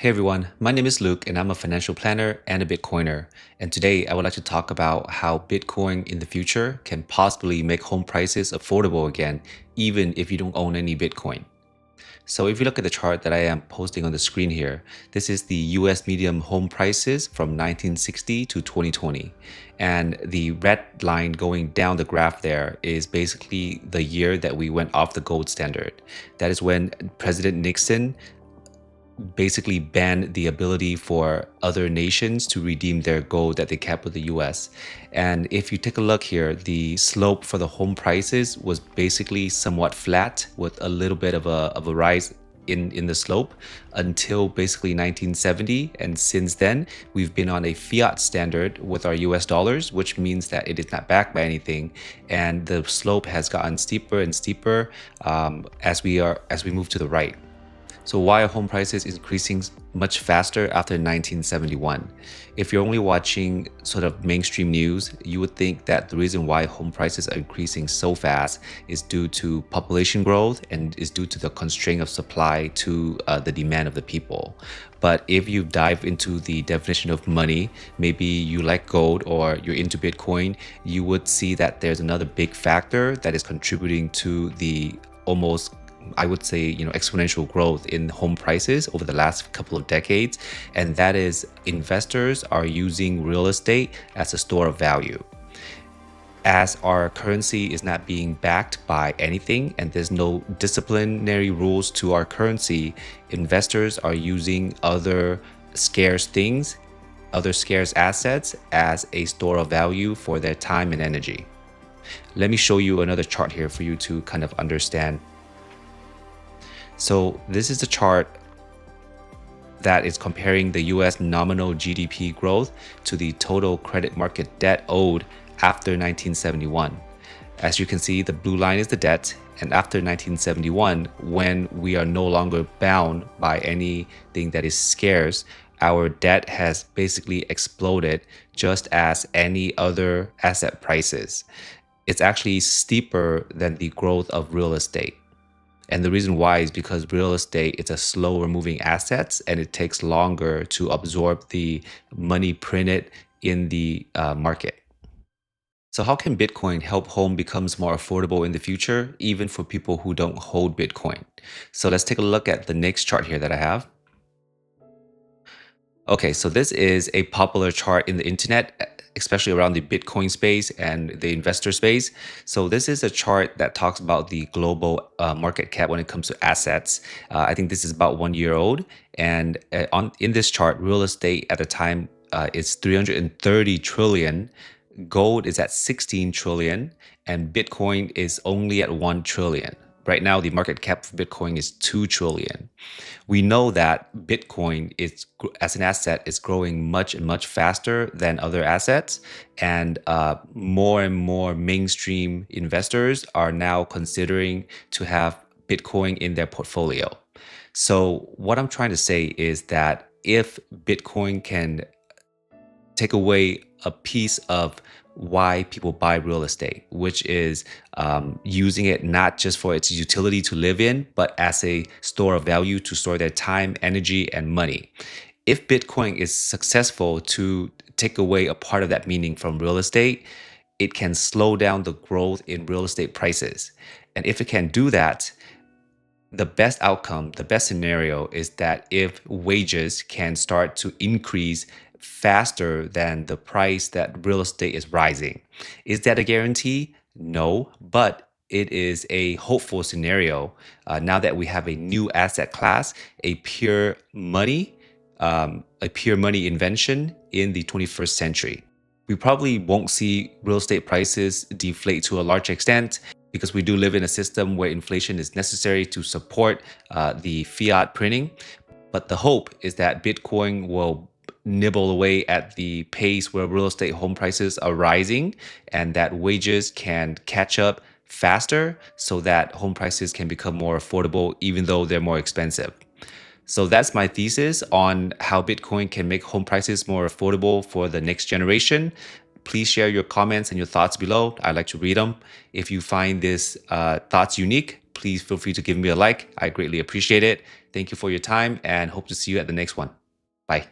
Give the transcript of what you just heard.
Hey everyone, my name is Luke and I'm a financial planner and a Bitcoiner. And today I would like to talk about how Bitcoin in the future can possibly make home prices affordable again, even if you don't own any Bitcoin. So if you look at the chart that I am posting on the screen here, this is the US median home prices from 1960 to 2020. And the red line going down the graph there is basically the year that we went off the gold standard. That is when President Nixon basically banned the ability for other nations to redeem their gold that they kept with the US. And if you take a look here, the slope for the home prices was basically somewhat flat with a little bit of a rise in the slope until basically 1970. And since then, we've been on a fiat standard with our US dollars, which means that it is not backed by anything. And the slope has gotten steeper and steeper as we move to the right. So why are home prices increasing much faster after 1971? If you're only watching sort of mainstream news, you would think that the reason why home prices are increasing so fast is due to population growth and is due to the constraint of supply to the demand of the people. But if you dive into the definition of money, maybe you like gold or you're into Bitcoin, you would see that there's another big factor that is contributing to the almost, I would say, exponential growth in home prices over the last couple of decades. And that is investors are using real estate as a store of value. As our currency is not being backed by anything and there's no disciplinary rules to our currency, investors are using other scarce things, other scarce assets as a store of value for their time and energy. Let me show you another chart here for you to kind of understand. So this is a chart that is comparing the US nominal GDP growth to the total credit market debt owed after 1971. As you can see, the blue line is the debt, and after 1971, when we are no longer bound by anything that is scarce, our debt has basically exploded just as any other asset prices. It's actually steeper than the growth of real estate. And the reason why is because real estate is a slower moving asset and it takes longer to absorb the money printed in the market. So how can Bitcoin help home becomes more affordable in the future, even for people who don't hold Bitcoin? So let's take a look at the next chart here that I have. Okay, so this is a popular chart in the internet, especially around the Bitcoin space and the investor space. So this is a chart that talks about the global market cap when it comes to assets. I think this is about 1 year old. And in this chart, real estate at the time is 330 trillion. Gold is at 16 trillion and Bitcoin is only at 1 trillion. Right now, the market cap for Bitcoin is 2 trillion. We know that Bitcoin is, as an asset, is growing much and much faster than other assets. And more and more mainstream investors are now considering to have Bitcoin in their portfolio. So what I'm trying to say is that if Bitcoin can take away a piece of why people buy real estate, which is using it not just for its utility to live in, but as a store of value to store their time, energy, and money. If Bitcoin is successful to take away a part of that meaning from real estate, it can slow down the growth in real estate prices. And if it can do that, the best outcome, the best scenario is that if wages can start to increase faster than the price that real estate is rising. Is that a guarantee? No, but it is a hopeful scenario now that we have a new asset class, a pure money, invention in the 21st century. We probably won't see real estate prices deflate to a large extent because we do live in a system where inflation is necessary to support the fiat printing. But the hope is that Bitcoin will nibble away at the pace where real estate home prices are rising and that wages can catch up faster so that home prices can become more affordable even though they're more expensive. So that's my thesis on how Bitcoin can make home prices more affordable for the next generation. Please share your comments and your thoughts below. I'd like to read them. If you find this thoughts unique, please feel free to give me a like. I greatly appreciate it. Thank you for your time and hope to see you at the next one. Bye.